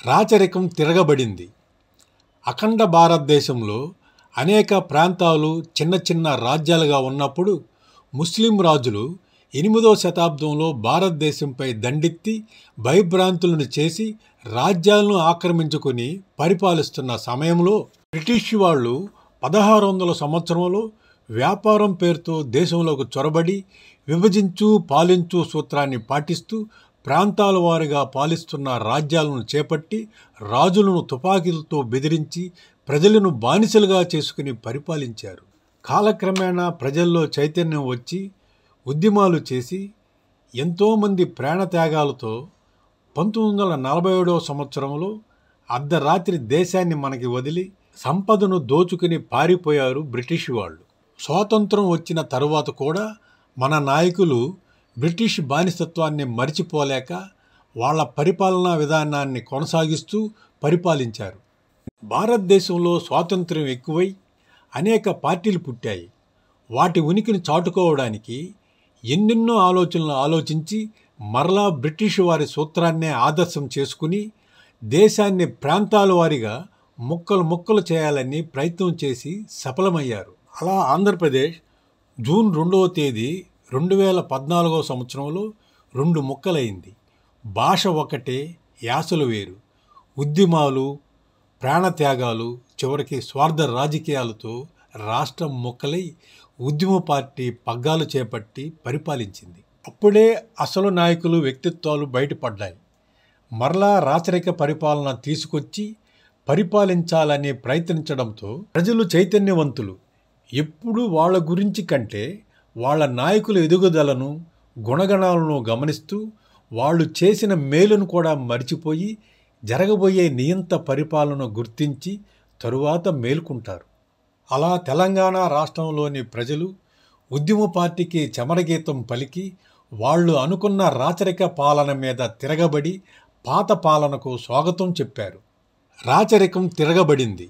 రాచరికం తిరగబడింది. అఖండ భారతదేశంలో అనేక ప్రాంతాలు చిన్న చిన్న రాజ్యాలుగా ఉన్నప్పుడు ముస్లిం రాజులు 8వ శతాబ్దంలో భారతదేశంపై దండెత్తి భయభ్రాంతులను చేసి రాజ్యాలను ఆక్రమించుకొని పరిపాలిస్తున్న సమయంలో బ్రిటిష్ వాళ్ళు 1600 సంవత్సరంలో వ్యాపారం పేరుతో దేశంలోకి చొరబడి విభజించు పాలించు సూత్రాన్ని పాటిస్తూ ప్రాంతాల వారీగా పాలిస్తున్న రాజ్యాలను చేపట్టి రాజులను తుపాకీలతో బెదిరించి ప్రజలను బానిసలుగా చేసుకుని పరిపాలించారు. కాలక్రమేణా ప్రజల్లో చైతన్యం వచ్చి ఉద్యమాలు చేసి ఎంతోమంది ప్రాణత్యాగాలతో 1947వ సంవత్సరంలో అర్ధరాత్రి దేశాన్ని మనకి వదిలి సంపదను దోచుకుని పారిపోయారు బ్రిటిష్ వాళ్ళు. స్వాతంత్రం వచ్చిన తరువాత కూడా మన నాయకులు బ్రిటిష్ బానిసత్వాన్ని మరిచిపోలేక వాళ్ళ పరిపాలనా విధానాన్ని కొనసాగిస్తూ పరిపాలించారు. భారతదేశంలో స్వాతంత్ర్యం ఎక్కువై అనేక పార్టీలు పుట్టాయి. వాటి ఉనికిని చాటుకోవడానికి ఎన్నెన్నో ఆలోచనలు ఆలోచించి మరలా బ్రిటిష్ వారి సూత్రాన్నే ఆదర్శం చేసుకుని దేశాన్ని ప్రాంతాల వారీగా ముక్కలు ముక్కలు చేయాలని ప్రయత్నం చేసి సఫలమయ్యారు. అలా ఆంధ్రప్రదేశ్ జూన్ 2వ తేదీ 2014వ సంవత్సరంలో 2 ముక్కలైంది. భాష ఒకటే, యాసలు వేరు. ఉద్యమాలు, ప్రాణత్యాగాలు, చివరికి స్వార్థ రాజకీయాలతో రాష్ట్రం ముక్కలై ఉద్యమ పార్టీ పగ్గాలు చేపట్టి పరిపాలించింది. అప్పుడే అసలు నాయకులు వ్యక్తిత్వాలు బయటపడ్డాయి. మరలా రాచరిక పరిపాలన తీసుకొచ్చి పరిపాలించాలని ప్రయత్నించడంతో ప్రజలు చైతన్యవంతులు. ఎప్పుడు వాళ్ళ గురించి కంటే వాళ్ళ నాయకుల ఎదుగుదలను, గుణగణాలను గమనిస్తూ వాళ్ళు చేసిన మేలును కూడా మరిచిపోయి జరగబోయే నియంత పరిపాలన గుర్తించి తరువాత మేలుకుంటారు. అలా తెలంగాణ రాష్ట్రంలోని ప్రజలు ఉద్యమ పార్టీకి చమరగీతం పలికి వాళ్ళు అనుకున్న రాచరిక పాలన మీద తిరగబడి పాత పాలనకు స్వాగతం చెప్పారు. రాచరికం తిరగబడింది.